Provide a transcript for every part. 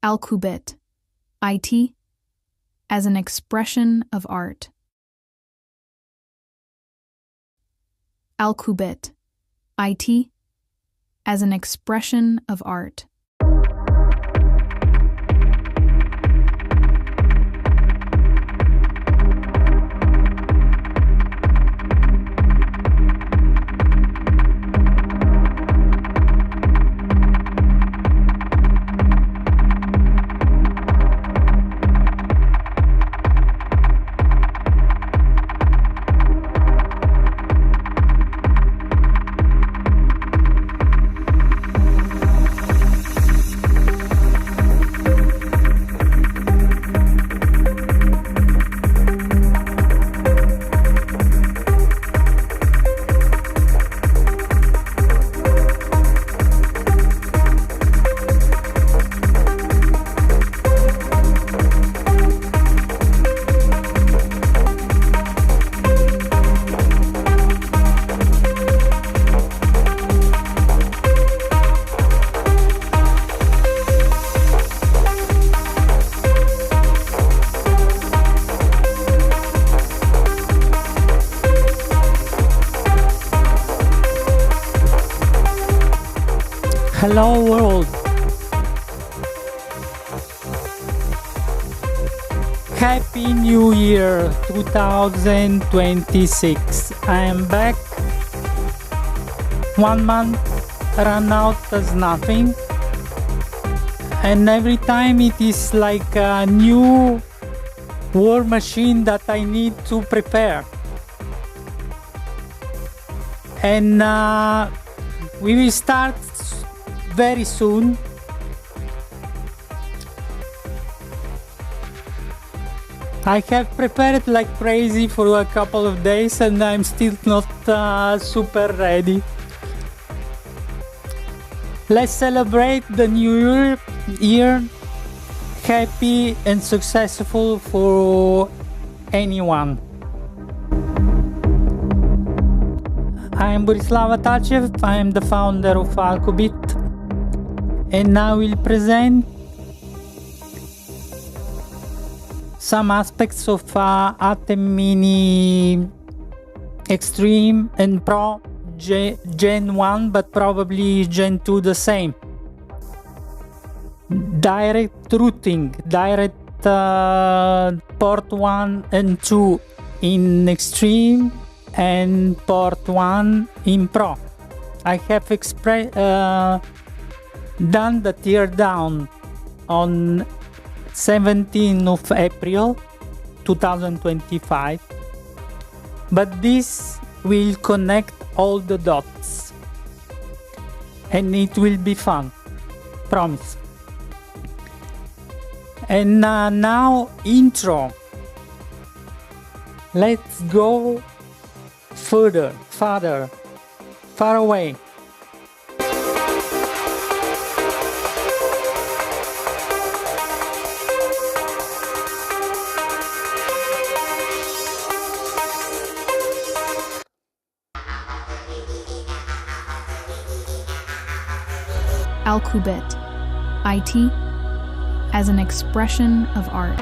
Alqubit, IT, as an expression of art. Alqubit, IT, as an expression of art. Hello world! Happy New Year 2026. I am back. 1 month run out as nothing, and every time it is like a new war machine that I need to prepare. And we will start very soon. I have prepared like crazy for a couple of days and I'm still not super ready. Let's celebrate the new year happy and successful for anyone. I am Borislava Tachev, I am the founder of Alqubit, and I will present some aspects of Atem Mini Extreme and Pro Gen 1, but probably Gen 2 the same. Direct routing, direct port 1 and 2 in Extreme and port 1 in Pro. I have done the teardown on 17th of April 2025, but this will connect all the dots and it will be fun, promise. And now intro. Let's go further, farther, far away. Alqubit, IT, as an expression of art.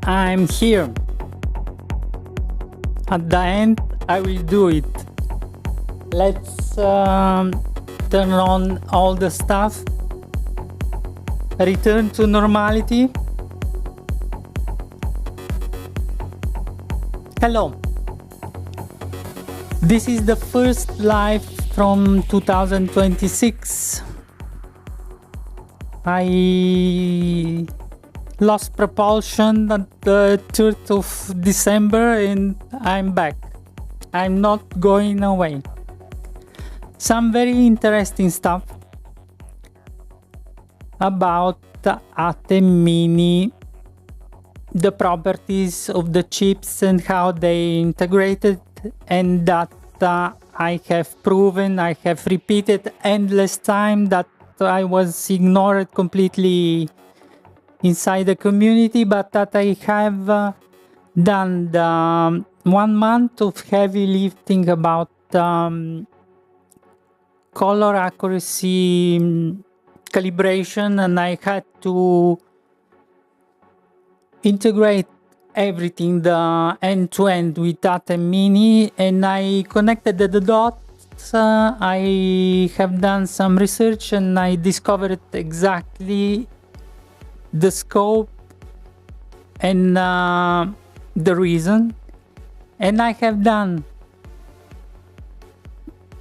I'm here. At the end, I will do it. Let's turn on all the stuff. Return to normality. Hello. This is the first live from 2026. I lost propulsion on the 3rd of December and I'm back. I'm not going away. Some very interesting stuff about the Atem Mini, the properties of the chips and how they integrated, and that I have proven, I have repeated endless time that I was ignored completely inside the community, but that I have done the 1 month of heavy lifting about color accuracy calibration, and I had to integrate everything the end-to-end with Atem Mini, and I connected the dots. I have done some research and I discovered exactly the scope and the reason, and I have done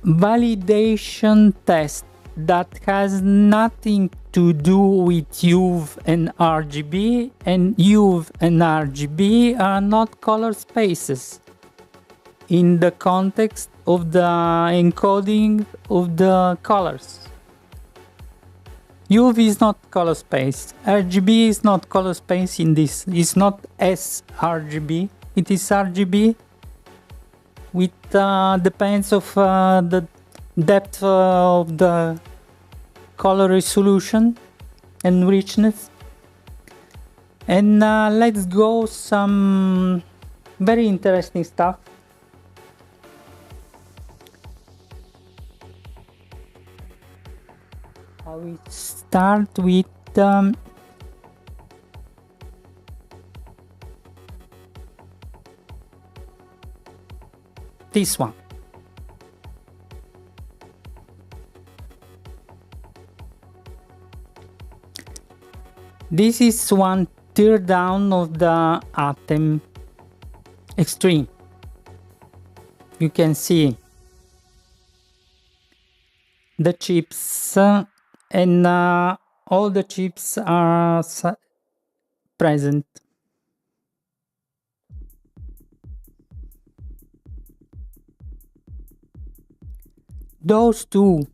validation test that has nothing to do with YUV and RGB, and YUV and RGB are not color spaces in the context of the encoding of the colors. YUV is not color space, RGB is not color space in this, it's not sRGB, it is RGB with depends of the depth of the color resolution and richness. And let's go some very interesting stuff. We start with this one. This is one teardown of the Atem Extreme. You can see the chips and all the chips are present. Those two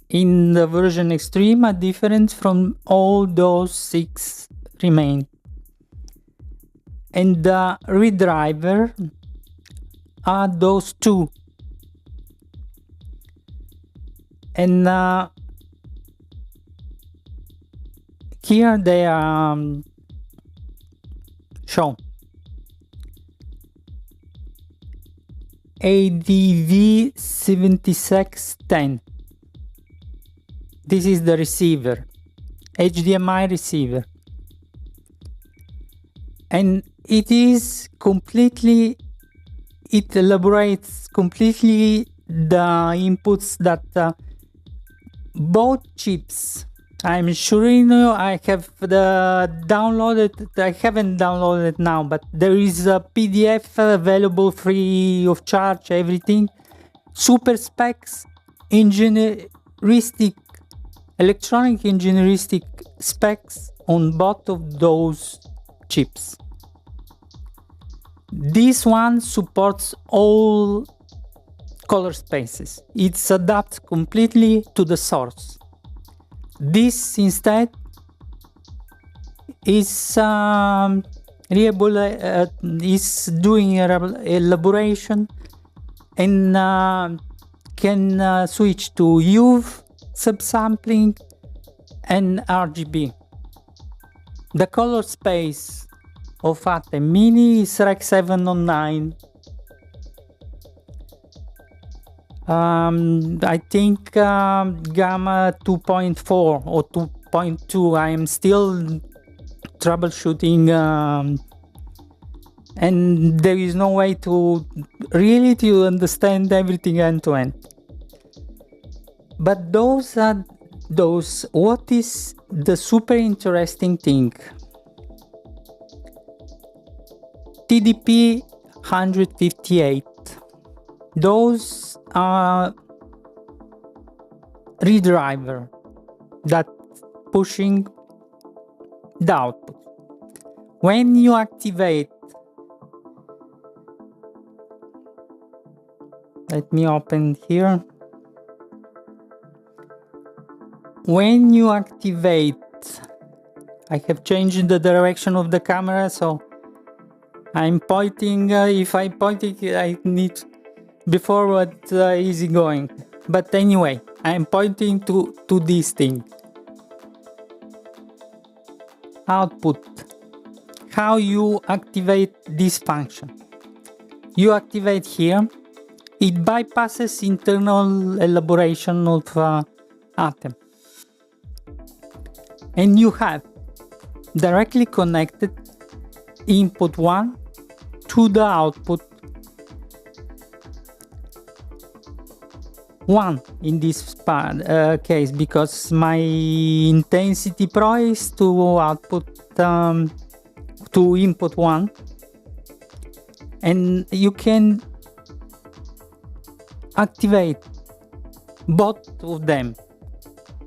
in the version Extreme are different from all those 6 remain. And the redriver are those 2. And here they are shown. ADV 7610. This is the receiver, HDMI receiver. And it is completely, it elaborates completely the inputs that both chips. I'm sure you know, I have downloaded, I haven't downloaded it now, but there is a PDF available free of charge, everything. Super specs, engineeristic, electronic engineeristic specs on both of those chips. This one supports all color spaces. It adapts completely to the source. This instead is doing elaboration and can switch to YUV, subsampling, and RGB. The color space of Atem Mini is Rec 709. I think Gamma 2.4 or 2.2. I am still troubleshooting, and there is no way to really understand everything end to end. But those are those. What is the super interesting thing? TDP 158. Those are redriver that pushing the output. when you activate, let me open here. When you activate, I have changed the direction of the camera, so I'm pointing. If I point it, I need before what easy going. But anyway, I'm pointing to this thing. Output. How you activate this function? You activate here. It bypasses internal elaboration of Atem. And you have directly connected input 1 to the output 1 in this case, because my intensity pro is to output to input 1, and you can activate both of them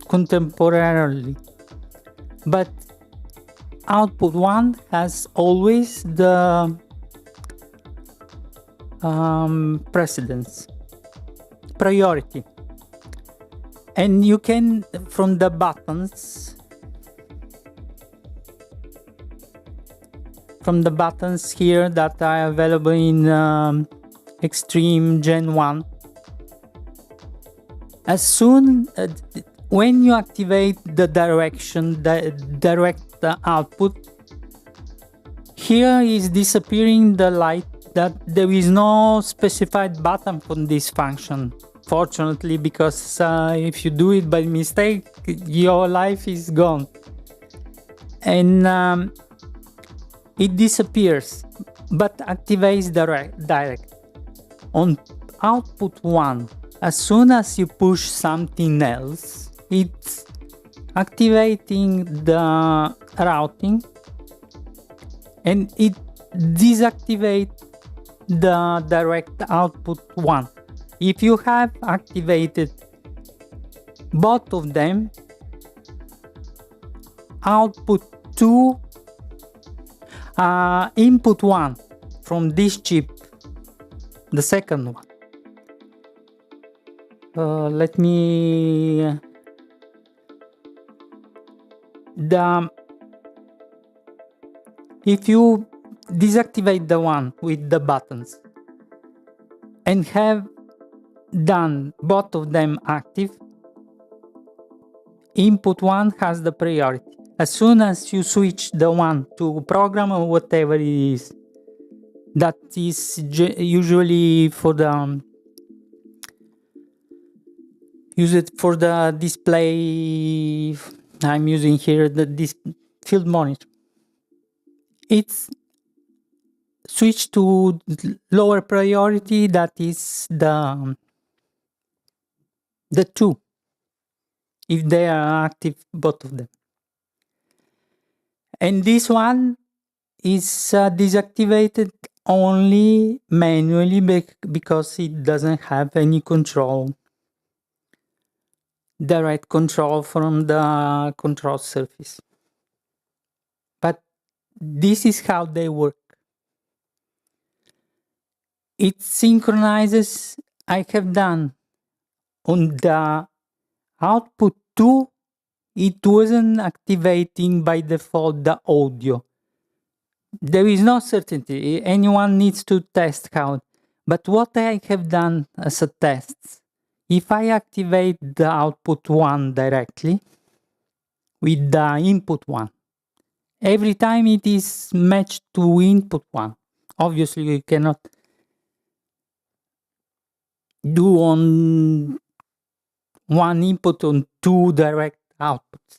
contemporarily, but output 1 has always the priority, and you can, from the buttons here that are available in Extreme Gen 1, as soon when you activate the direct output, here is disappearing the light, that there is no specified button for this function, fortunately, because if you do it by mistake, your life is gone, and it disappears, but activates direct on output 1. As soon as you push something else, it's activating the routing, and it deactivates the direct output 1. If you have activated both of them, output 2, input 1 from this chip, the second one. Let me if you deactivate the one with the buttons and have done both of them active, input 1 has the priority. As soon as you switch the one to program or whatever it is, that is usually for the use it for the display. I'm using here this field monitor. It's switched to lower priority, that is the 2, if they are active, both of them. And this one is deactivated only manually because it doesn't have any control, direct control from the control surface. But this is how they work. It synchronizes. I have done on the output 2, it wasn't activating by default the audio. There is no certainty. Anyone needs to test how. But what I have done as a test, if I activate the output 1 directly with the input 1, every time it is matched to input 1. Obviously, you cannot do on one input on 2 direct outputs.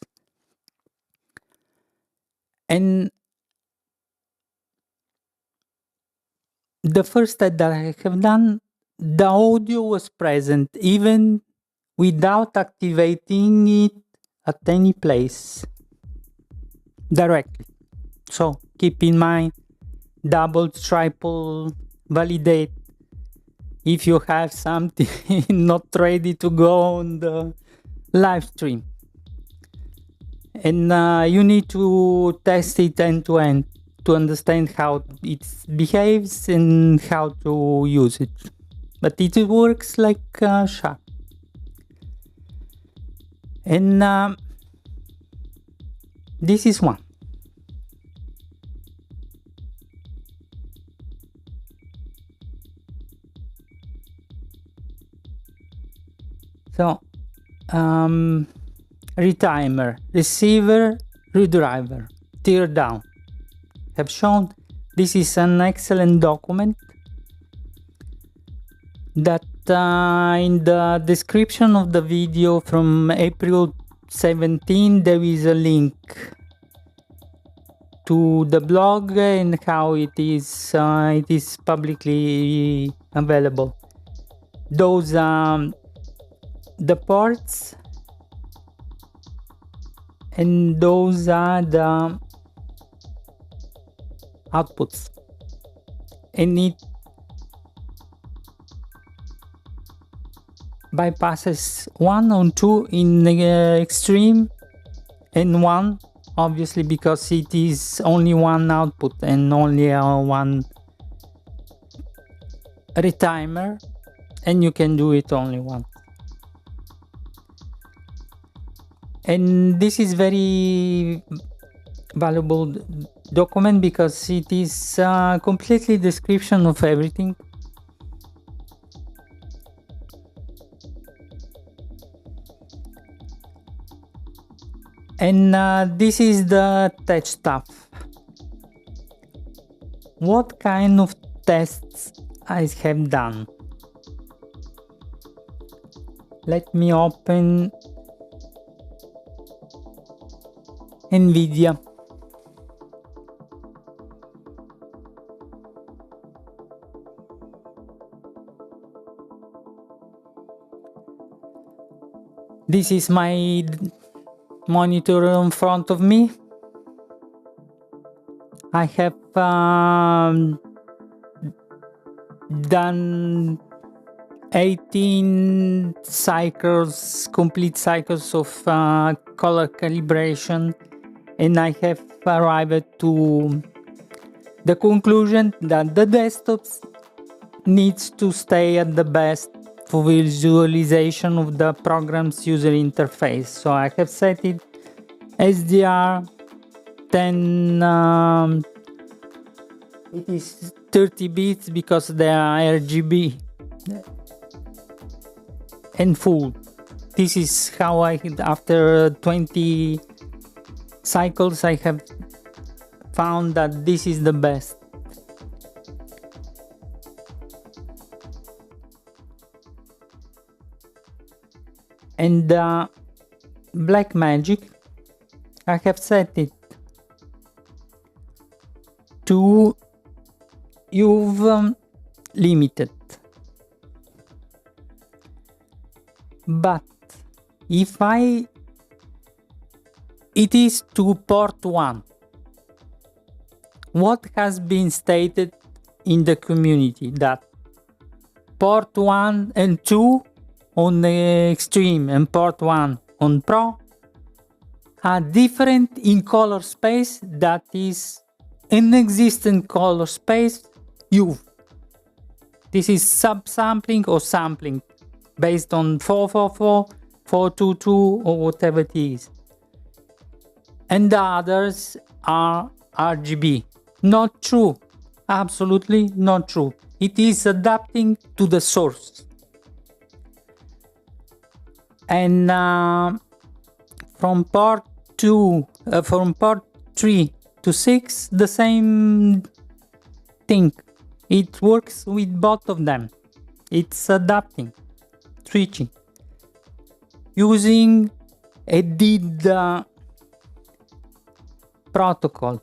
And the first step that I have done, the audio was present even without activating it at any place directly. So keep in mind, double, triple, validate. If you have something not ready to go on the live stream, and you need to test it end to end to understand how it behaves and how to use it. But it works like sharp. And this is one. So, retimer, receiver, redriver, teardown. Have shown this is an excellent document that in the description of the video from April 17 there is a link to the blog and how it is publicly available. Those the ports, and those are the outputs, and it bypasses 1 and 2 in the extreme, and 1 obviously because it is only one output and only one retimer, and you can do it only once. And this is very valuable document because it is completely description of everything. And this is the test stuff. What kind of tests I have done? Let me open NVIDIA. This is my monitor in front of me. I have done 18 cycles, complete cycles of color calibration, and I have arrived to the conclusion that the desktops needs to stay at the best for visualization of the program's user interface. So I have set it SDR 10, it is 30 bits because they are RGB and full. This is how after 20 cycles I have found that this is the best. And Black Magic, I have set it to YUV limited. But if it is to port 1, what has been stated in the community that port 1 and 2 on the extreme and port 1 on pro are different in color space, that is inexistent color space YUV. This is subsampling or sampling based on 444, 422 or whatever it is. And the others are RGB. Not true. Absolutely not true. It is adapting to the source. And from port 3 to 6, the same thing. It works with both of them. It's adapting, switching, using a DID protocol.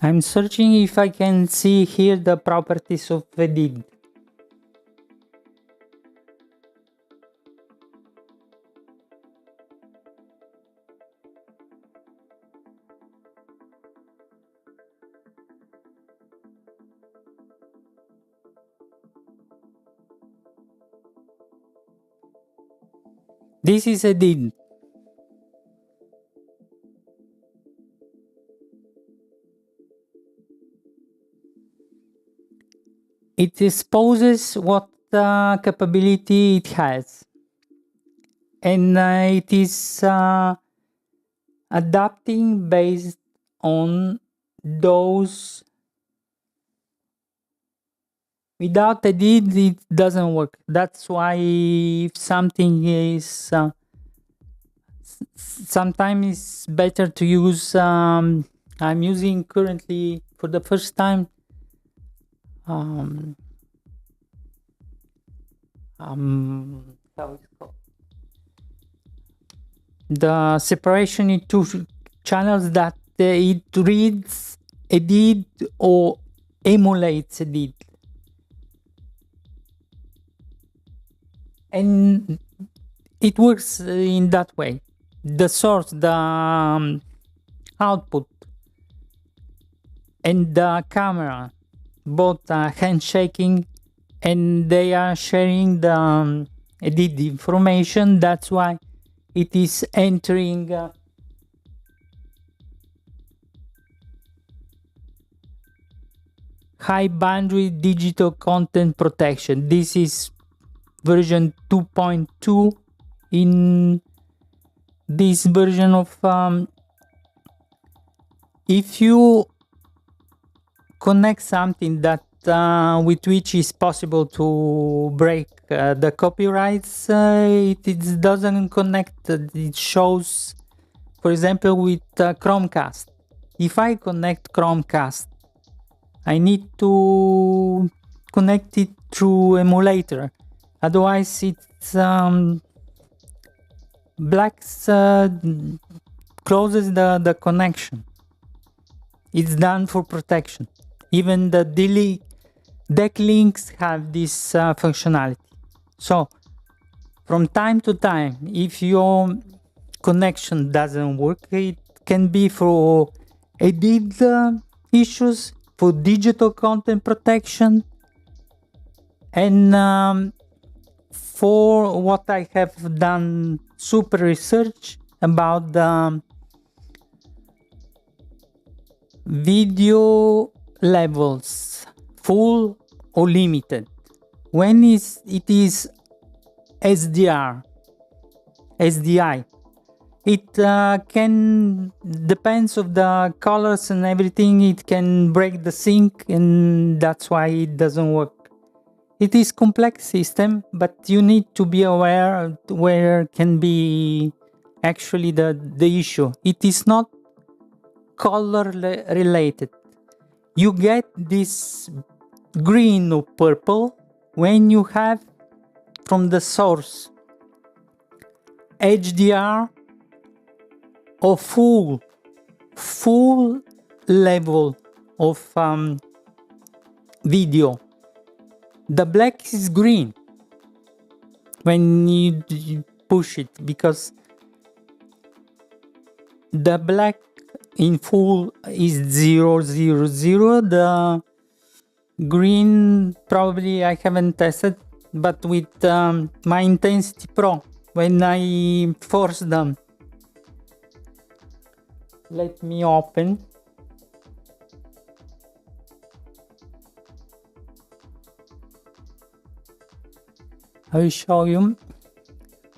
I'm searching if I can see here the properties of the DID. This is a did. It exposes what capability it has, and it is adapting based on those. Without a did, it doesn't work. That's why if something is sometimes it's better to use. I'm using currently for the first time how it's called, the separation in two channels that it reads a did or emulates a did, and it works in that way. The source, the output, and the camera both handshaking, and they are sharing the edit information. That's why it is entering high bandwidth digital content protection. This is version 2.2 in this version of if you connect something that with which is possible to break the copyrights, it doesn't connect. It shows, for example, with Chromecast. If I connect Chromecast, I need to connect it through emulator. Otherwise, it's blacks closes the connection. It's done for protection. Even the deck links have this functionality. So from time to time, if your connection doesn't work, it can be for edit issues, for digital content protection, and for what I have done super research about the video levels, full or limited. When it is SDI, it can, depends of the colors and everything, it can break the sync, and that's why it doesn't work. It is complex system, but you need to be aware where can be actually the issue. It is not color related. You get this green or purple when you have from the source HDR or full level of video. The black is green when you push it, because the black in full is 000. The green probably I haven't tested, but with my Intensity Pro, when I force them, let me open. I will show you.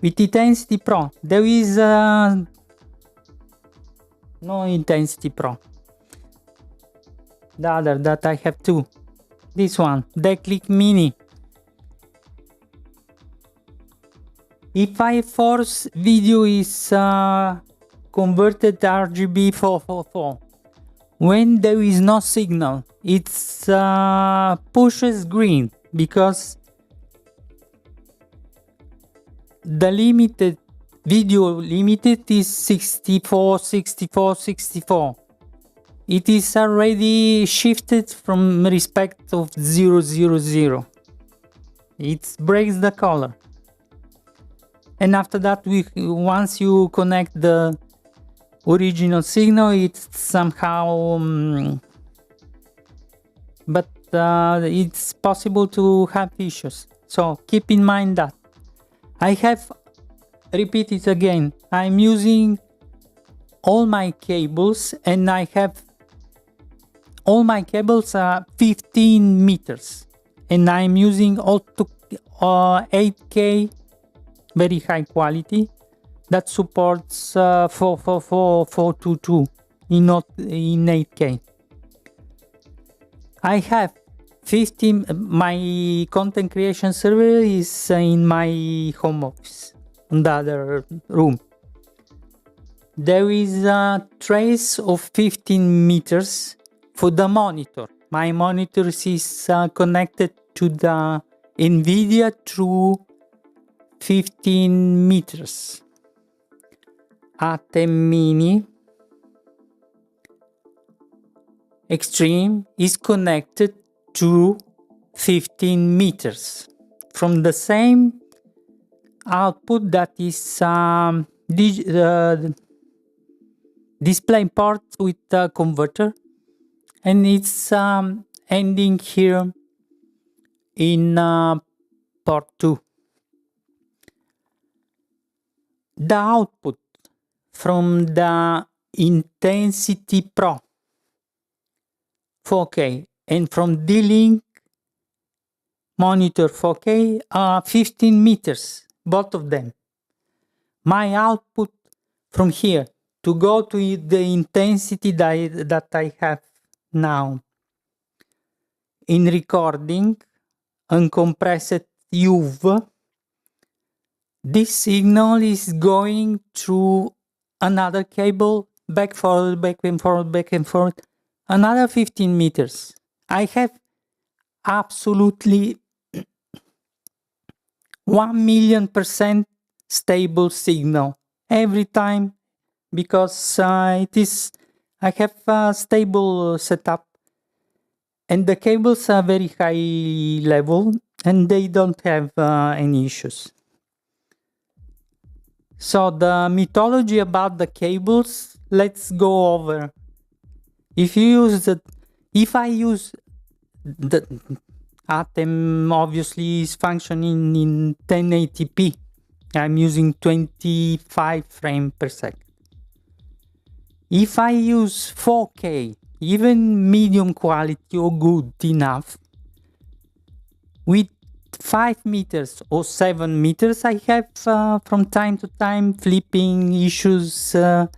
With Intensity Pro, there is no Intensity Pro. The other that I have two. This one, the Click Mini. If I force video is converted RGB 444. When there is no signal, it pushes green, because the limited video limited is 64. It is already shifted from respect of 000. It breaks the color, and after that, once you connect the original signal, it's somehow but it's possible to have issues. So keep in mind that I have repeat it again. I'm using all my cables, and I have all my cables are 15 meters, and I'm using all to 8K, very high quality, that supports 422 in 8K. I have 15. My content creation server is in my home office, in the other room. There is a trace of 15 meters for the monitor. My monitor is connected to the NVIDIA through 15 meters. Atem Mini Extreme is connected to 15 meters from the same output that is display port with a converter, and it's ending here in port 2. The output from the Intensity Pro 4K and from D-Link monitor 4K are 15 meters, both of them. My output from here to go to the intensity that I have now in recording uncompressed YUV, this signal is going through another cable, back forward, back and forward, back and forward, another 15 meters. I have absolutely 1,000,000% stable signal every time, because I have a stable setup, and the cables are very high level and they don't have any issues. So the mythology about the cables, let's go over. If I use the Atem, obviously is functioning in 1080p. I'm using 25 frames per second. If I use 4K, even medium quality or good enough, with 5 meters or 7 meters, I have from time to time flipping issues, a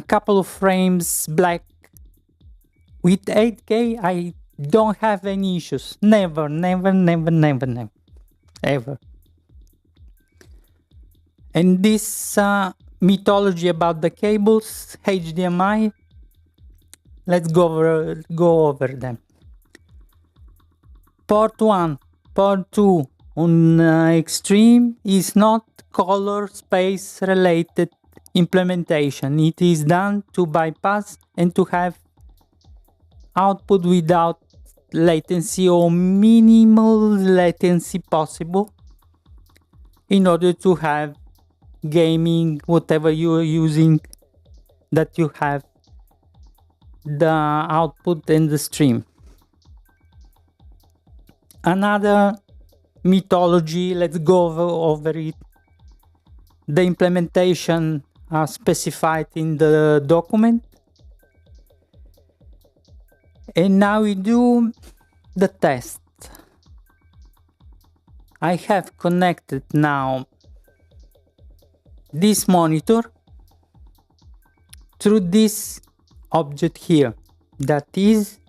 couple of frames black. With 8K, I don't have any issues. Never, ever. And this mythology about the cables, HDMI, let's go over them. Port 1, port 2 on Extreme is not color space related implementation. It is done to bypass and to have output without latency or minimal latency possible, in order to have gaming, whatever you are using, that you have the output and the stream. Another mythology, let's go over it. The implementation are specified in the document. And now we do the test. I have connected now this monitor through this object here, that is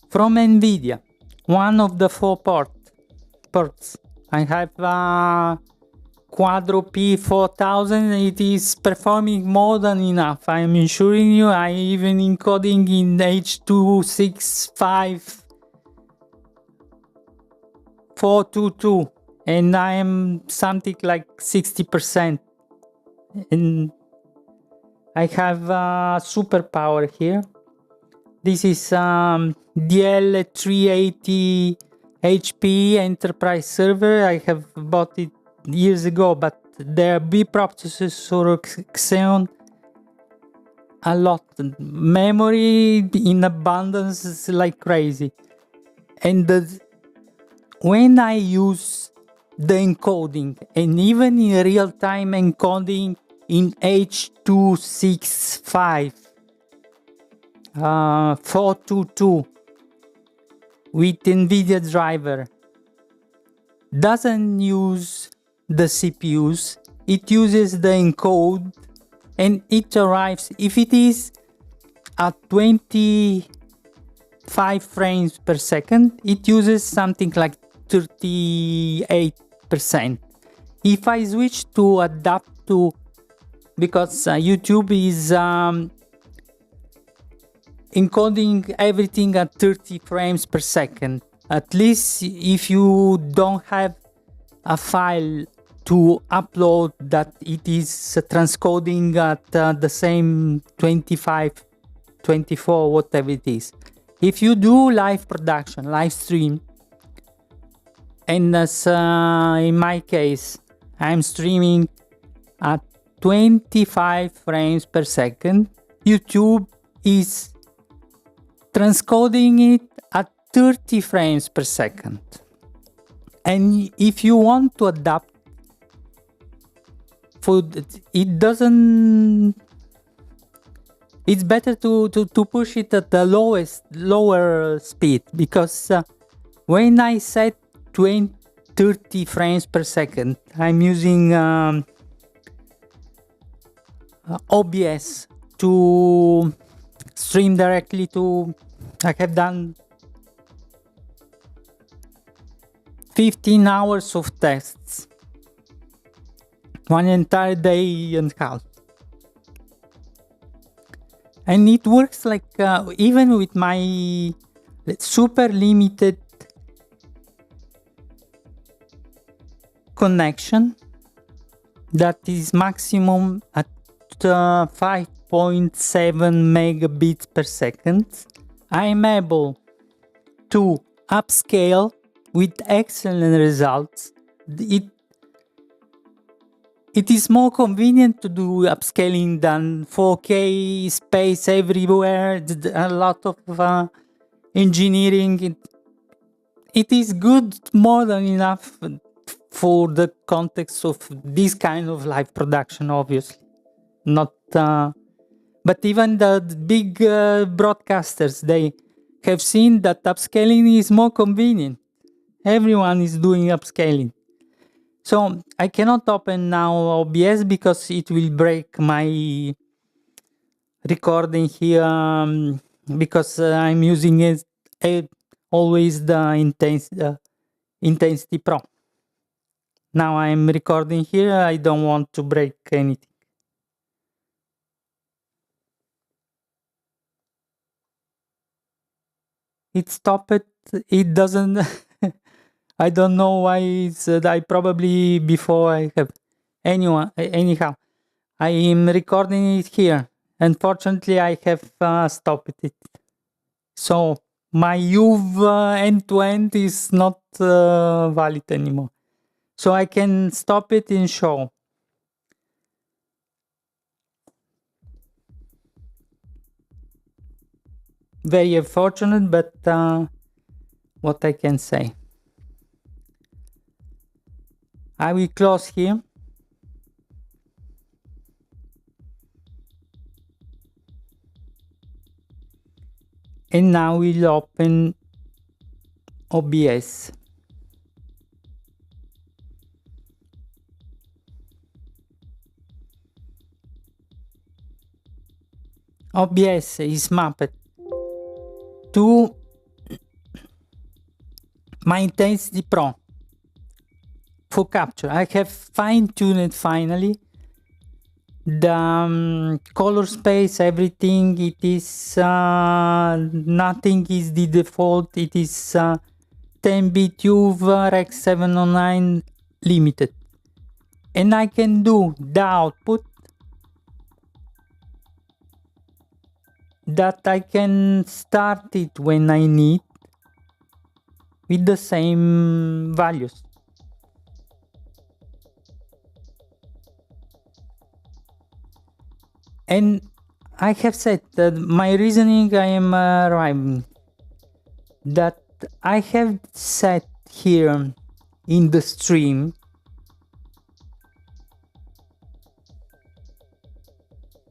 from NVIDIA, one of the 4 ports. I have Quadro P4000. It is performing more than enough. I am ensuring you. I even encoding in H.265.422, and I am something like 60%. And I have superpower here. This is DL380 HP enterprise server. I have bought it years ago, but the B processor Xeon a lot. Memory in abundance is like crazy. And when I use the encoding, and even in real-time encoding in H.265 422 with NVIDIA driver, doesn't use the CPUs, it uses the encode, and it arrives, if it is at 25 frames per second, it uses something like 38%. If I switch to adapt to, because YouTube is encoding everything at 30 frames per second, at least if you don't have a file to upload that it is transcoding at the same 25, 24, whatever it is. If you do live production, live stream, and as in my case, I'm streaming at 25 frames per second, YouTube is transcoding it at 30 frames per second. And if you want to adapt for it, doesn't, it's better to push it at the lower speed, because when I set 30 frames per second, I'm using OBS to stream directly to, I have done 15 hours of tests, one entire day and a half. And it works like, even with my super limited connection, that is maximum at 5.7 megabits per second, I'm able to upscale with excellent results. It is more convenient to do upscaling than 4K space everywhere, a lot of engineering. It is good, more than enough for the context of this kind of live production, obviously. Not, but even the big broadcasters, they have seen that upscaling is more convenient. Everyone is doing upscaling. So I cannot open now OBS because it will break my recording here, because I'm using it always the Intensity Pro. Now I'm recording here, I don't want to break anything. It stopped, it doesn't, I don't know why it's, I probably before I have, anyhow, I am recording it here. Unfortunately, I have stopped it. So my YUV end-to-end is not valid anymore. So I can stop it in show. Very unfortunate, but what I can say. I will close here. And now we'll open OBS. OBS is mapped to my Intensity Pro for capture. I have fine-tuned finally the color space, everything. It is nothing is the default. It is 10-bit YUV Rec 709 limited, and I can do the output that I can start it when I need with the same values. And I have said that my reasoning I am arriving that I have set here in the stream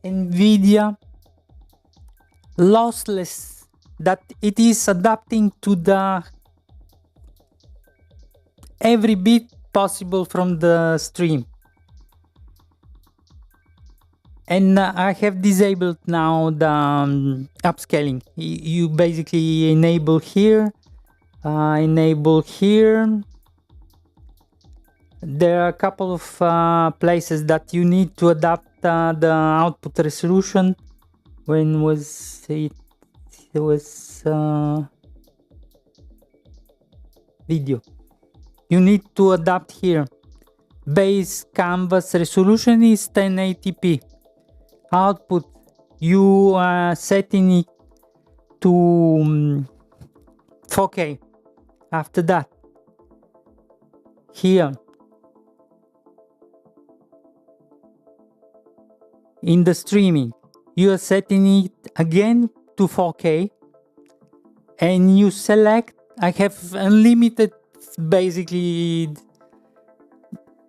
NVIDIA lossless, that it is adapting to the every bit possible from the stream. And I have disabled now the upscaling. You basically enable here, enable here. There are a couple of places that you need to adapt the output resolution. When was it? It was video. You need to adapt here. Base canvas resolution is 1080p. Output, you are setting it to 4K. After that, here in the streaming, you are setting it again to 4K, and you select, I have unlimited basically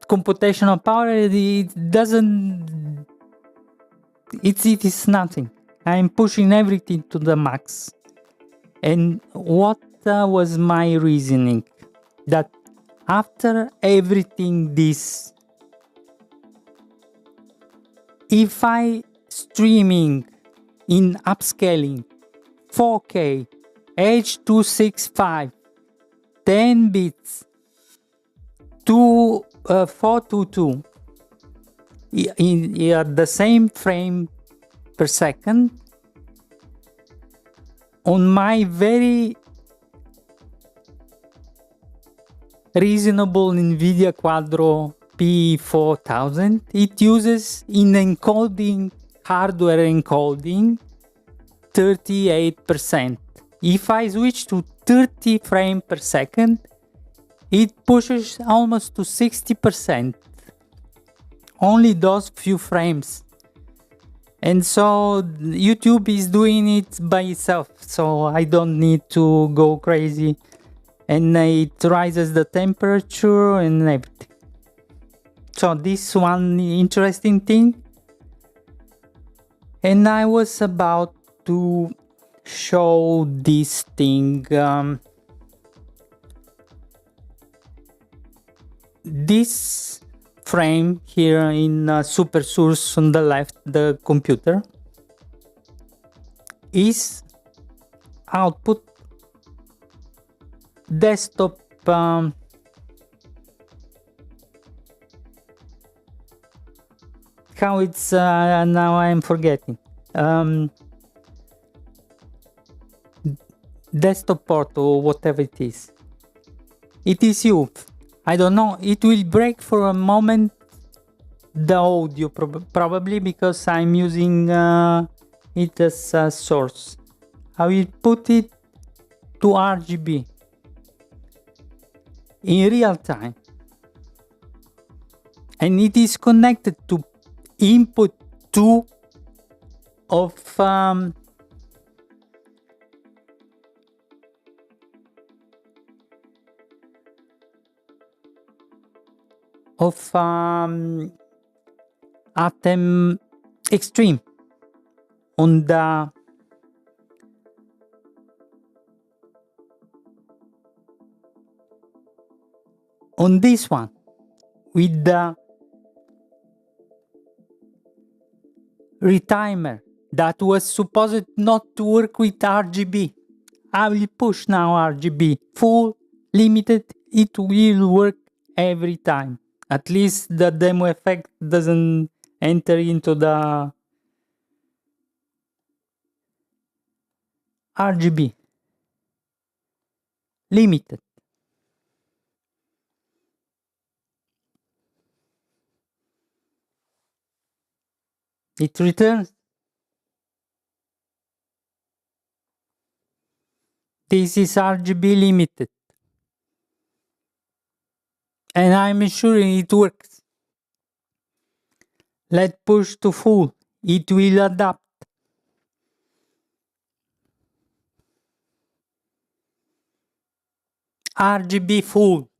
computational power. It doesn't, it is nothing. I'm pushing everything to the max. And what was my reasoning? That after everything this, if I streaming in upscaling 4K H.265 10 bits to 422 at the same frame per second on my very reasonable NVIDIA Quadro P4000, it uses in encoding, hardware encoding, 38%. If I switch to 30 frames per second, it pushes almost to 60%. Only those few frames. And so YouTube is doing it by itself, so I don't need to go crazy. And it rises the temperature and everything. So this one interesting thing. And I was about to show this thing. This frame here in Super Source on the left, the computer, is output desktop how it's now I'm forgetting, desktop port or whatever it is. It is YUV. I don't know, it will break for a moment the audio probably because I'm using it as a source. I will put it to RGB in real time, and it is connected to input 2 of Atem Extreme on the this one with the retimer that was supposed not to work with RGB. I will push now RGB full limited, it will work every time. At least the demo effect doesn't enter into the RGB. Limited. It returns. This is RGB limited. And I'm ensuring it works. Let's push to full. It will adapt. RGB full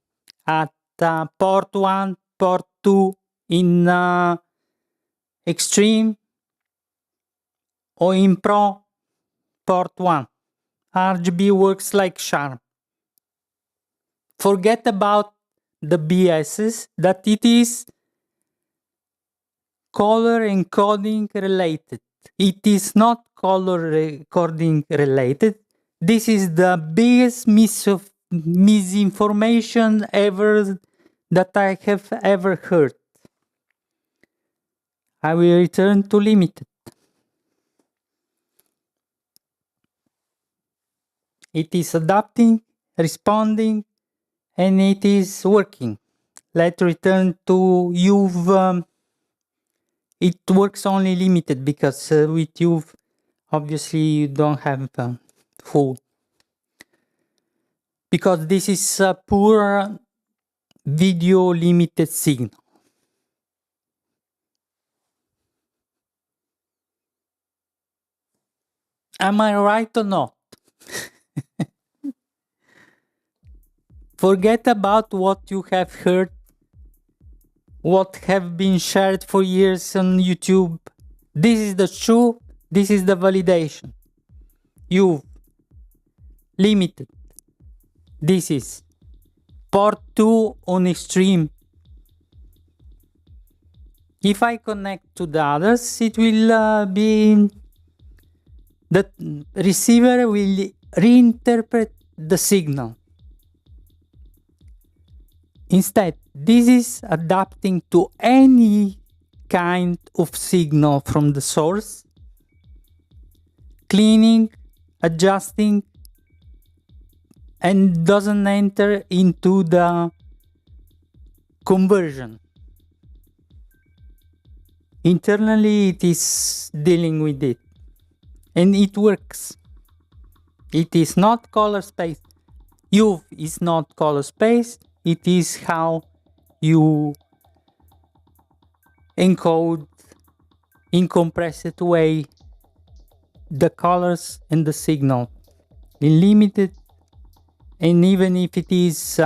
at port 1, port 2 in extreme or in pro port 1. RGB works like charm. Forget about the BSs that it is color encoding related. It is not color encoding related. This is the biggest misinformation ever that I have ever heard. I will return to limited. It is adapting, responding, and it is working. Let's return to YUV. It works only limited because with YUV, obviously you don't have full. Because this is a poor video limited signal. Am I right or not? Forget about what you have heard, what have been shared for years on YouTube. This is the truth, this is the validation. YUV, limited. This is port 2 on extreme. If I connect to the others, it will be... the receiver will reinterpret the signal. Instead, this is adapting to any kind of signal from the source, cleaning, adjusting, and doesn't enter into the conversion. Internally, it is dealing with it. And it works. It is not color space. YUV is not color space. It is how you encode in compressed way the colors and the signal in limited. And even if it is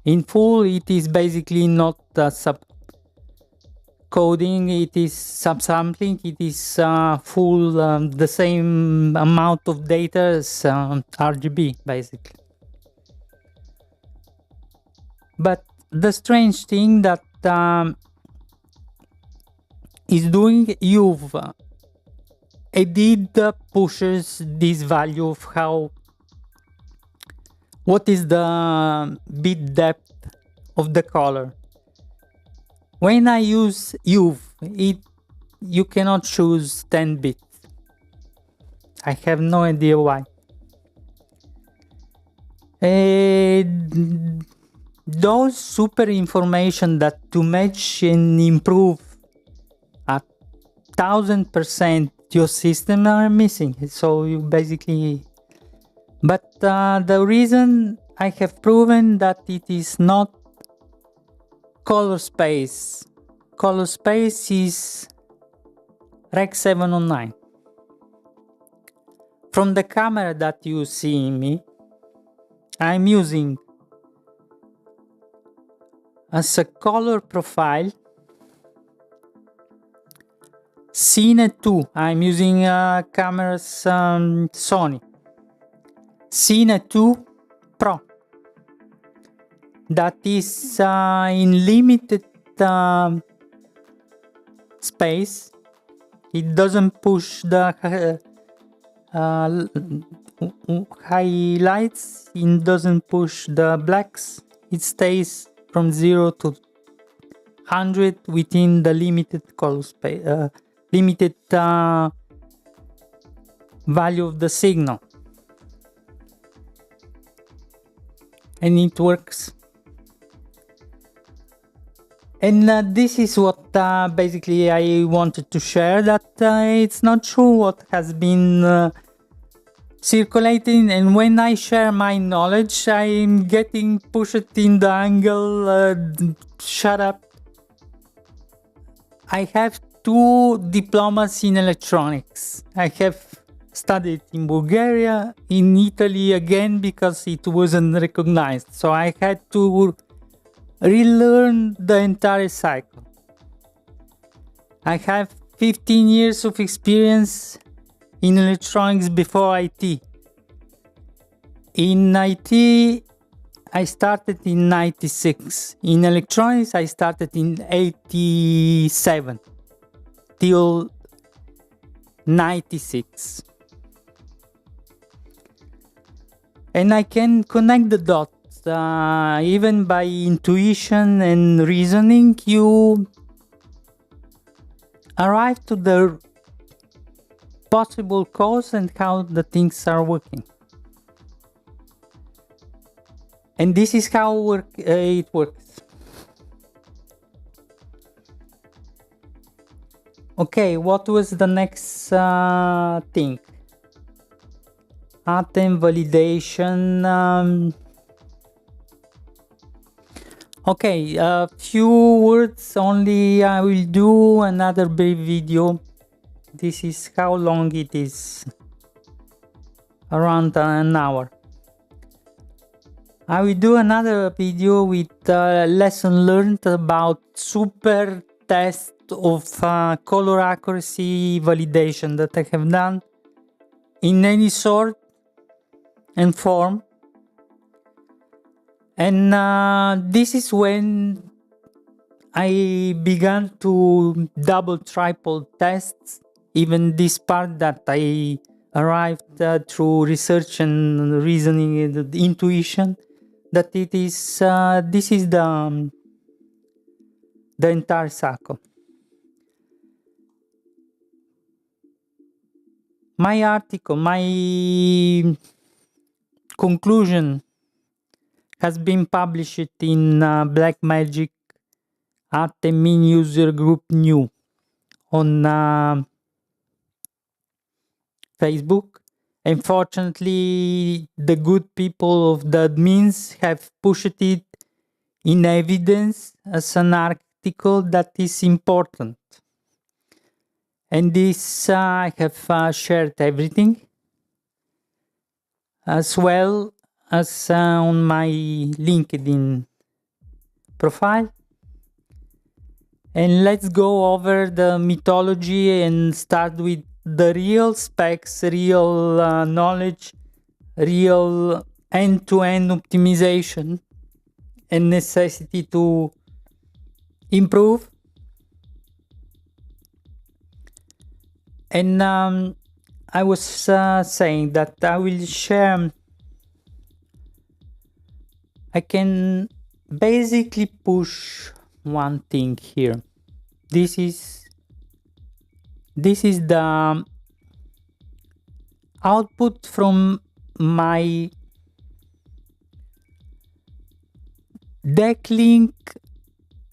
in full, it is basically not subcoding, it is subsampling, it is full, the same amount of data as RGB, basically. But the strange thing that is doing YUV, it pushes this value of what is the bit depth of the color. When I use YUV, you cannot choose 10 bits. I have no idea why. Those super information that to match and improve at 1000% your system are missing. So you basically... But the reason I have proven that it is not color space. Color space is Rec 709. From the camera that you see me, I'm using as a color profile Cine 2. I'm using cameras Sony. Cine 2 Pro. That is in limited space. It doesn't push the highlights. It doesn't push the blacks. It stays from 0 to 100 within the limited color space, limited value of the signal. And it works. And this is what basically I wanted to share, that it's not true what has been circulating, and when I share my knowledge, I'm getting pushed in the angle, shut up. I have 2 diplomas in electronics. I have studied in Bulgaria, in Italy again because it wasn't recognized. So I had to relearn the entire cycle. I have 15 years of experience in electronics before IT. In IT, I started in 96. In electronics, I started in 87 till 96. And I can connect the dots. Even by intuition and reasoning, you arrive to the possible cause and how the things are working. And this is how it works. Okay, what was the next thing? Atem validation. Okay, a few words only. I will do another brief video. This is how long it is. Around an hour. I will do another video with lesson learned about super test of color accuracy validation that I have done in any sort and form. And this is when I began to double, triple tests, even this part that I arrived through research and reasoning and intuition, that it is, this is the entire cycle. My article, my conclusion has been published in Blackmagic Atem user group new on Facebook. Unfortunately, the good people of the admins have pushed it in evidence as an article that is important. And this I have shared everything, as well as on my LinkedIn profile. And let's go over the mythology and start with the real specs, real knowledge, real end-to-end optimization and necessity to improve. And I was saying that I will share, I can basically push one thing here. This is the output from my deck link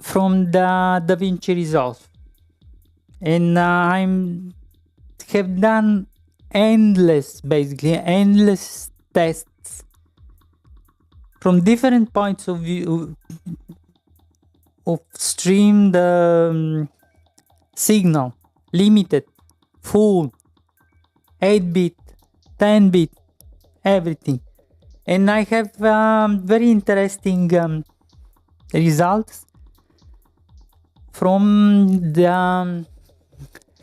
from the DaVinci Resolve, and have done endless tests from different points of view of stream, the signal, limited, full, 8-bit, 10-bit, everything. And I have very interesting results from the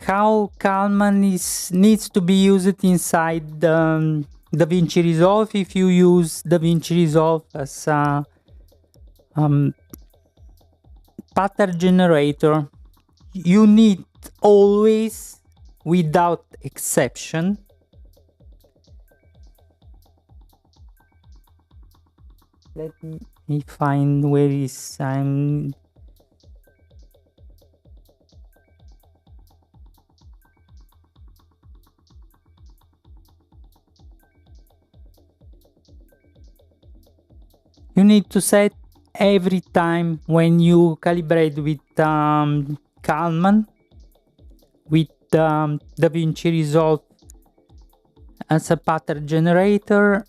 how Kalman needs to be used inside DaVinci Resolve. If you use DaVinci Resolve as a pattern generator, you need always, without exception, let me find where is you need to set every time when you calibrate with Kalman, with DaVinci Resolve as a pattern generator,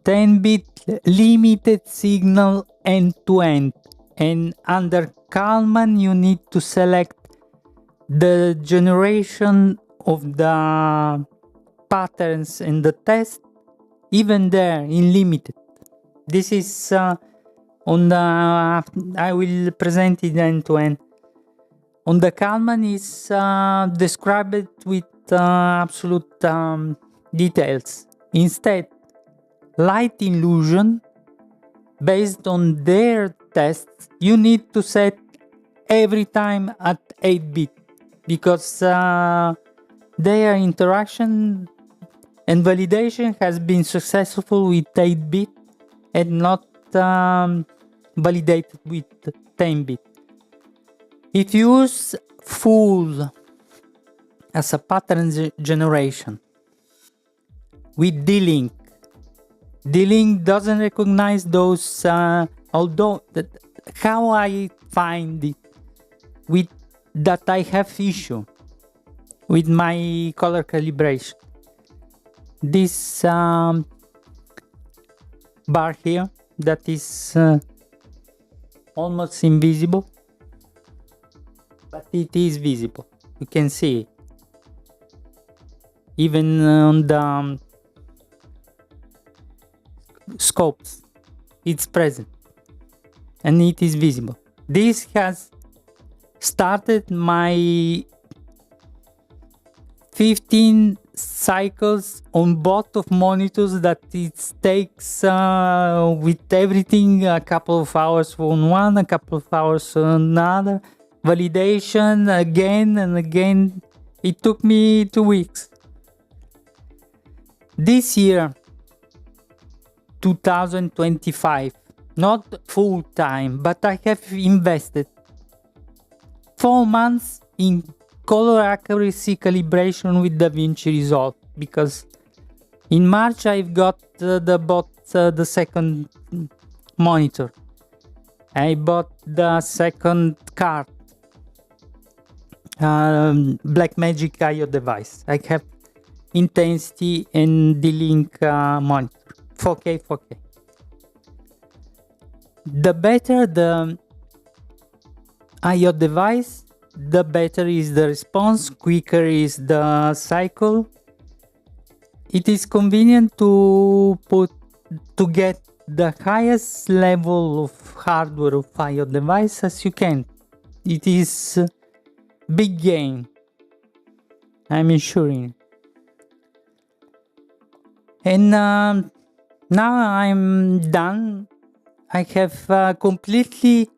10-bit limited signal end-to-end. And under Kalman, you need to select the generation of the patterns in the test, even there in limited. This is on the, I will present it end to end. On the Kalman is described with absolute details. Instead, light illusion, based on their tests, you need to set every time at 8-bit, because their interaction and validation has been successful with 8-bit and not validated with 10-bit. If you use full as a pattern generation with D-Link, D-Link doesn't recognize those, although how I find it with that I have issue with my color calibration. This bar here that is almost invisible, but it is visible. You can see it. Even on the scopes, it's present and it is visible. This has started my 15 cycles on both of monitors, that it takes with everything a couple of hours on one, a couple of hours on another, validation again and again. It took me 2 weeks. This year, 2025, not full time, but I have invested 4 months in color accuracy calibration with DaVinci Resolve, because in March I've got the second monitor. I bought the second card, Blackmagic IO device. I have intensity and D-Link monitor, 4K. The better the IO device, the better is the response, quicker is the cycle. It is convenient to get the highest level of hardware of IO device as you can. It is big gain, I'm ensuring. And now I'm done. I have completely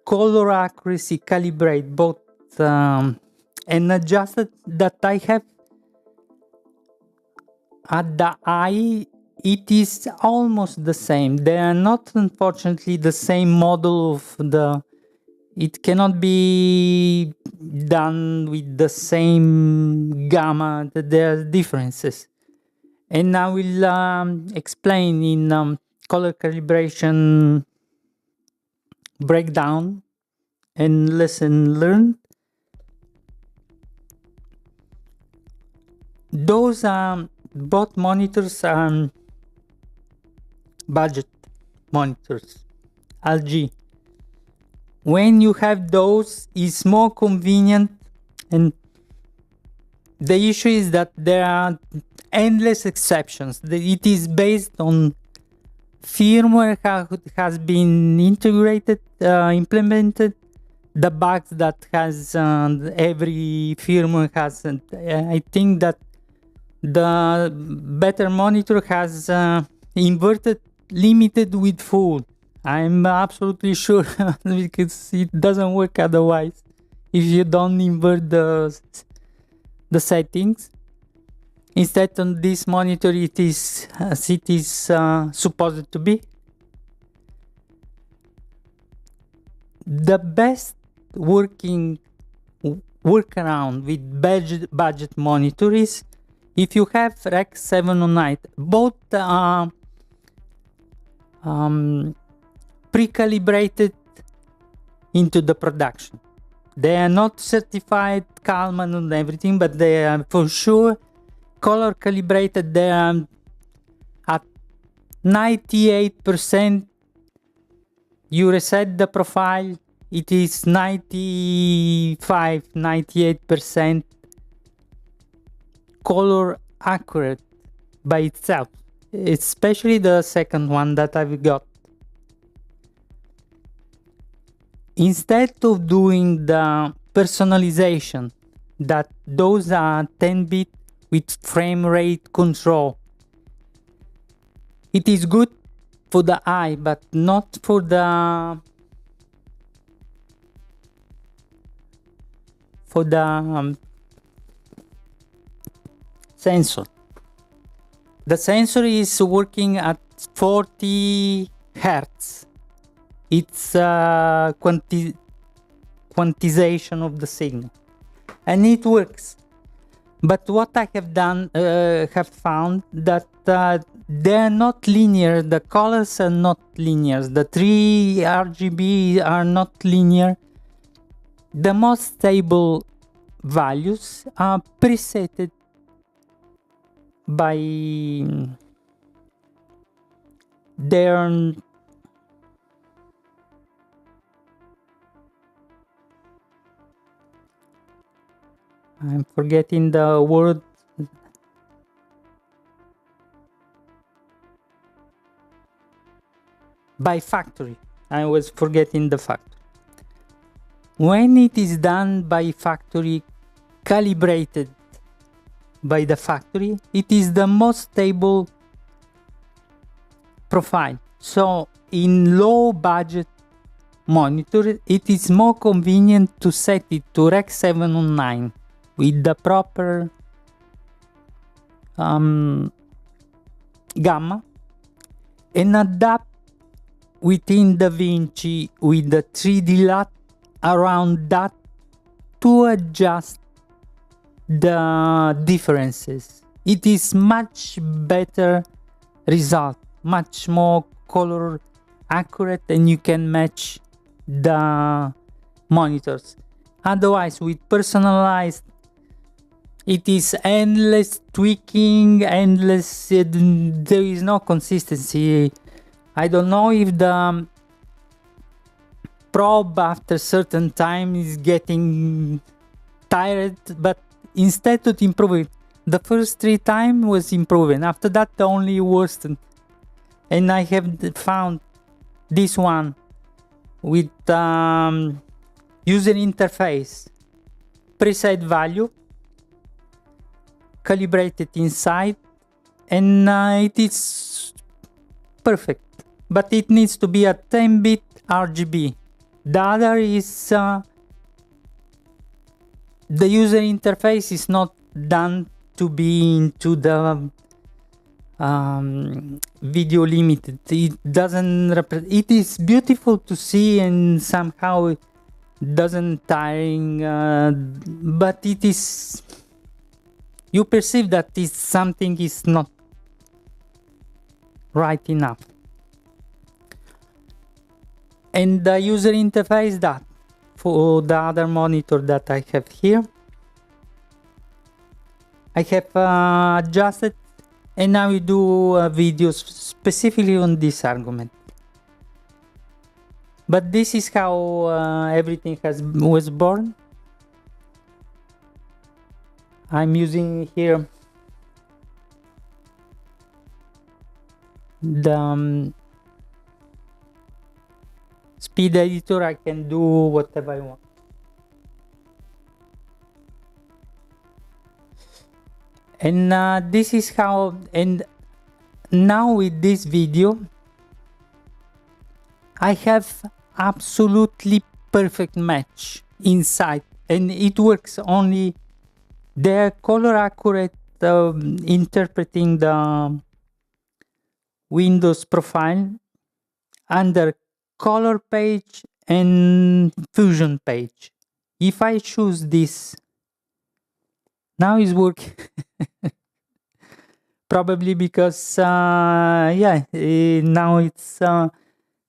color accuracy calibrate both and adjusted that I have at the eye. It is almost the same. They are not, unfortunately, the same model of the. It cannot be done with the same gamma. There are differences, and I will explain in color calibration breakdown and lesson learned. Those both monitors are budget monitors, LG. When you have those, it's more convenient, and the issue is that there are endless exceptions. It is based on firmware has been integrated, implemented, the bugs that has every firmware has. I think that the better monitor has inverted limited with full. I'm absolutely sure because it doesn't work otherwise if you don't invert the settings. Instead, on this monitor, it is as it is supposed to be. The best working workaround with budget monitor is if you have Rec 709, both pre-calibrated into the production. They are not certified Kalman and everything, but they are for sure color calibrated. They are at 98%. You reset the profile, it is 95-98% color accurate by itself, especially the second one that I've got. Instead of doing the personalization, that those are 10-bit with frame rate control, it is good for the eye, but not for the sensor. The sensor is working at 40 Hertz. It's a quantization of the signal, and it works. But what I have done, have found that they're not linear. The colors are not linear. The 3 RGB are not linear. The most stable values are presetted by their I'm forgetting the word. By factory. I was forgetting the factory. When it is done by factory, calibrated by the factory, it is the most stable profile. So in low budget monitor, it is more convenient to set it to Rec 709 with the proper gamma and adapt within DaVinci with the 3D LUT around that to adjust the differences. It is much better result, much more color accurate, and you can match the monitors. Otherwise, with personalized, it is endless tweaking, endless, there is no consistency. I don't know if the probe after certain time is getting tired, but instead to improve it, the first 3 times was improving. After that, the only worsened. And I have found this one with user interface, preset value, calibrated inside, and it is perfect. But it needs to be a 10-bit RGB. The other is the user interface is not done to be into the video limited. It doesn't it is beautiful to see, and somehow it doesn't tiring, but it is, you perceive that something is not right enough. And the user interface, that for the other monitor that I have here, I have adjusted, and now we do videos specifically on this argument. But this is how everything was born. I'm using here the speed editor. I can do whatever I want. And this is how, and now with this video, I have absolutely perfect match inside, and it works only. They're color accurate, interpreting the Windows profile under color page and fusion page. If I choose this, now it's working. Probably because yeah, now it's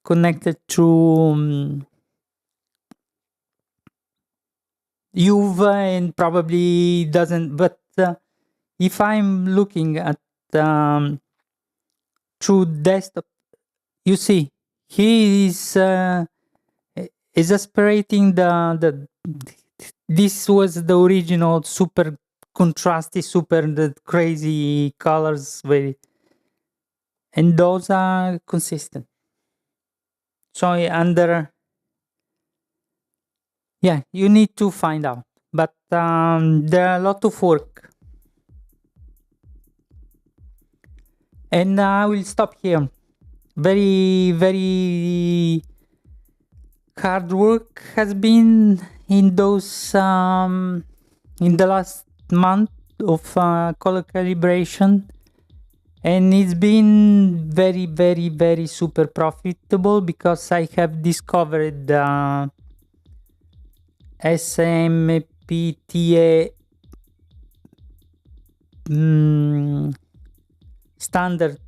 connected to YUV, and probably doesn't. But if I'm looking at through desktop, you see he is aspirating the this was the original super contrasty, super the crazy colors, and those are consistent. So you need to find out, but there are a lot of work, and I will stop here. Very, very hard work has been in those in the last month of color calibration, and it's been very, very, very super profitable because I have discovered SMPTA standard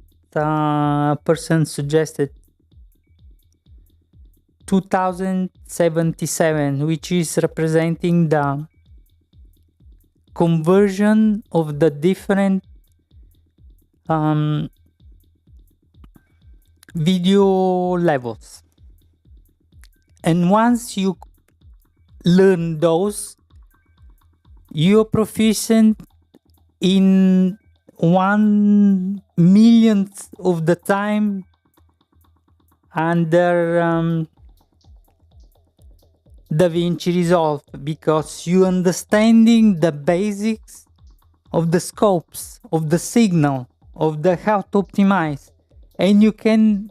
person suggested 2077, which is representing the conversion of the different video levels. And once you learn those, you're proficient in 1/1,000,000th of the time under DaVinci Resolve, because you understanding the basics of the scopes, of the signal, of the how to optimize, and you can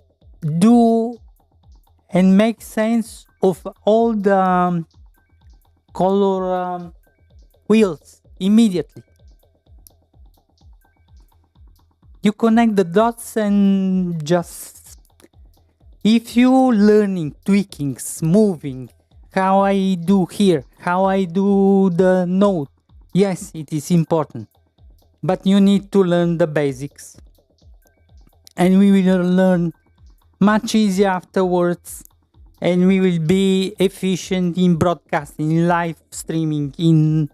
do and make sense of all the color wheels immediately. You connect the dots and just, if you learning, tweaking, moving, how I do here, how I do the note, yes, it is important, but you need to learn the basics, and we will learn much easier afterwards, and we will be efficient in broadcasting, in live streaming, in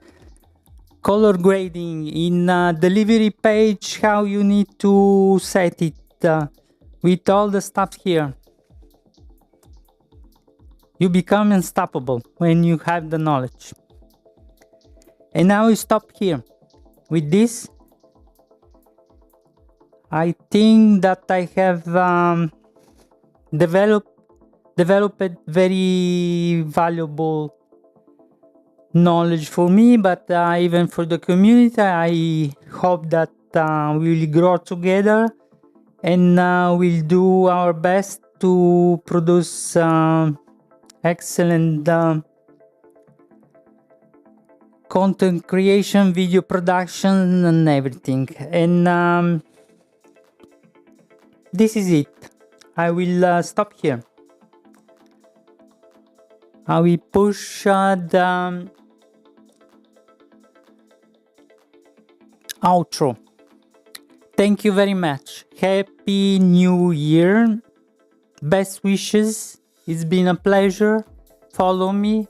color grading, in delivery page, how you need to set it, with all the stuff here. You become unstoppable when you have the knowledge. And now we stop here. With this, I think that I have developed very valuable knowledge for me, but even for the community. I hope that we will grow together, and we'll do our best to produce excellent content creation, video production, and everything. And this is it. I will stop here. I will push the outro. Thank you very much. Happy New Year. Best wishes. It's been a pleasure. Follow me.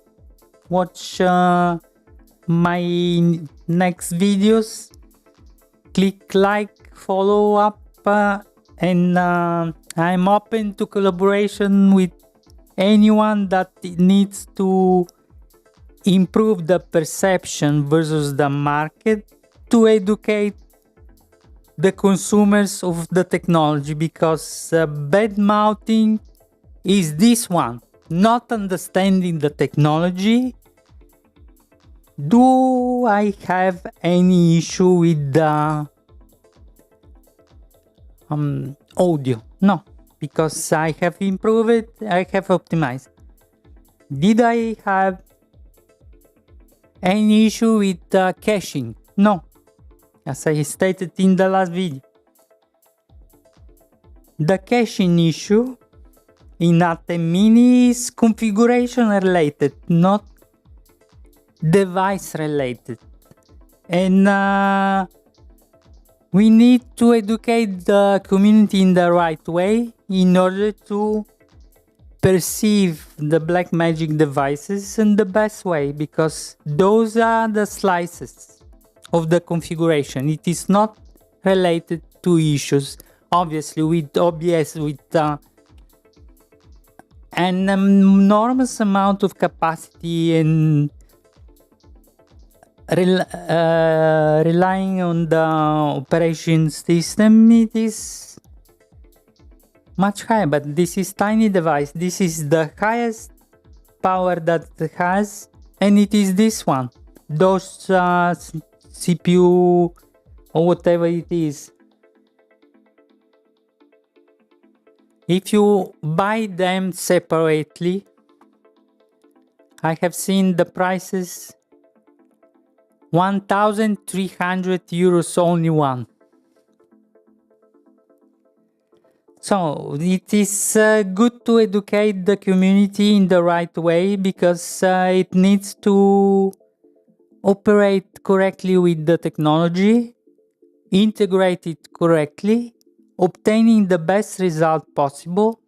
Watch my next videos. Click like, follow up, and I'm open to collaboration with anyone that needs to improve the perception versus the market, to educate the consumers of the technology, because bad mouthing is this one, not understanding the technology. Do I have any issue with the audio? No, because I have improved it, I have optimized. Did I have any issue with caching? No, as I stated in the last video. The caching issue in Atem Mini is configuration related, not device related. And we need to educate the community in the right way in order to perceive the black magic devices in the best way, because those are the slices of the configuration. It is not related to issues, obviously, with OBS, with an enormous amount of capacity and relying on the operation system, it is much higher, but this is tiny device. This is the highest power that it has, and it is this one. Those CPU or whatever it is. If you buy them separately, I have seen the prices 1,300 euros only one. So it is good to educate the community in the right way, because it needs to operate correctly with the technology, integrate it correctly, obtaining the best result possible,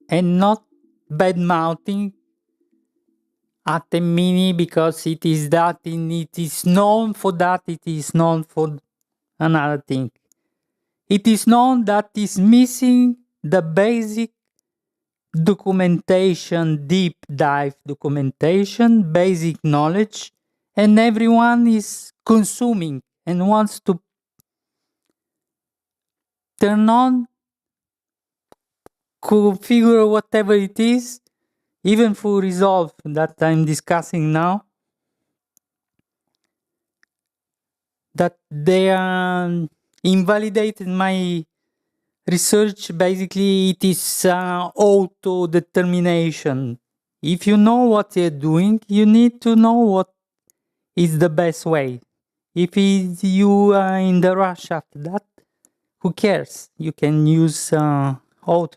and not bad-mouthing Atem Mini because it is that, and it is known for that, it is known for another thing. It is known that is missing the basic documentation, deep dive documentation, basic knowledge, and everyone is consuming and wants to turn on, configure whatever it is, even for Resolve that I'm discussing now, that they invalidated my research. Basically, it is auto-determination. If you know what you're doing, you need to know what is the best way. If you are in the rush after that, who cares? You can use auto.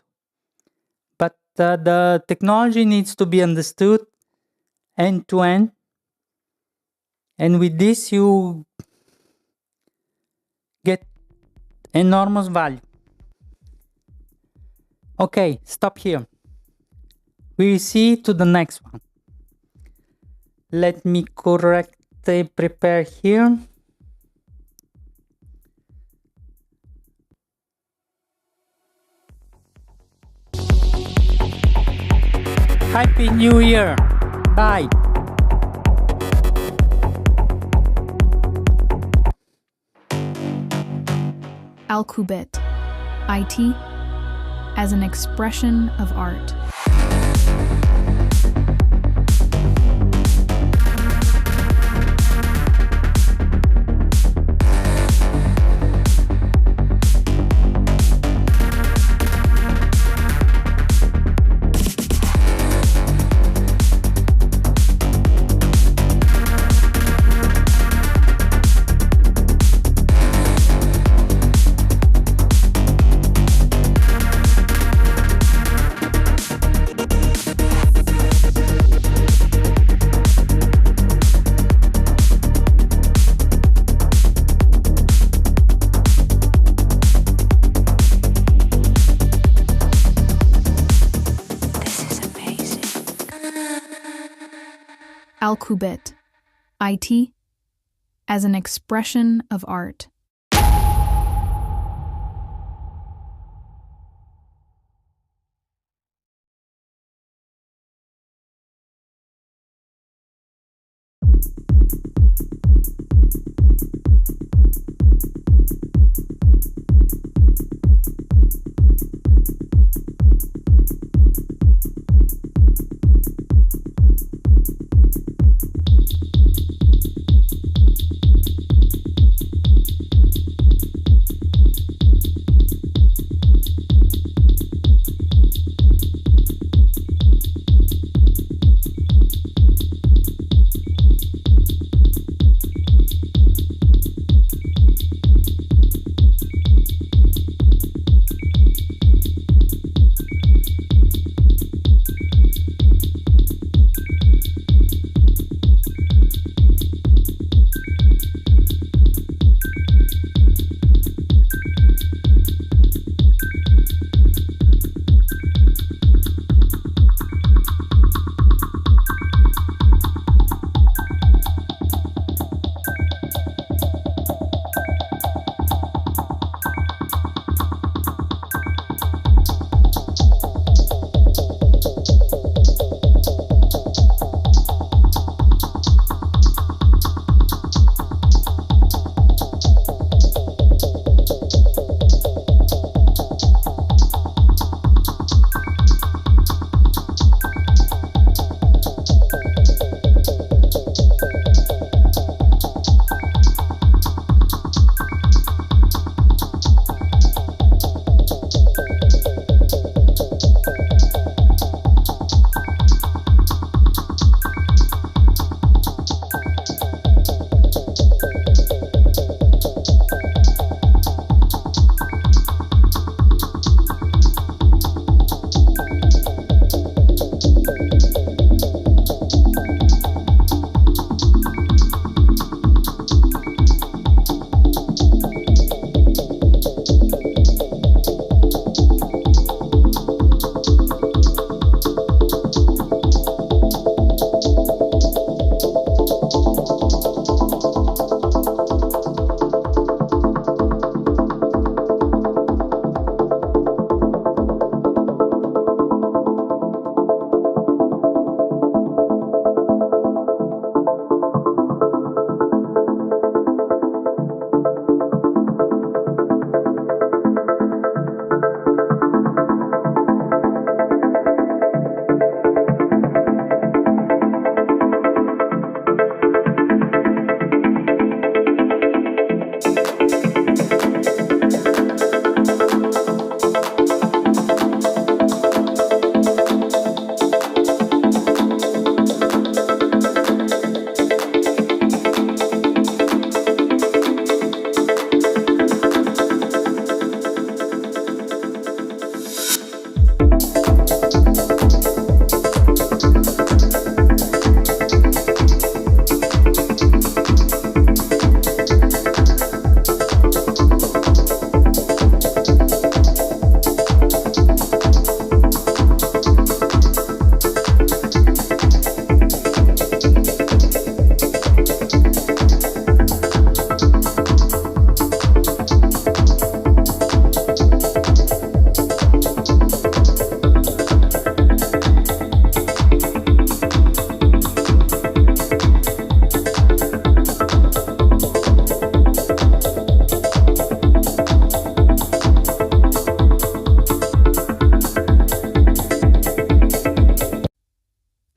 But the technology needs to be understood end-to-end. And with this, you get enormous value. Okay, stop here. We will see to the next one. Let me prepare here. Happy New Year. Bye. Alqubit, IT as an expression of art. Alqubit, IT as an expression of art.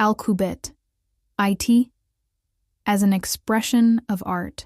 Alqubit, IT, as an expression of art.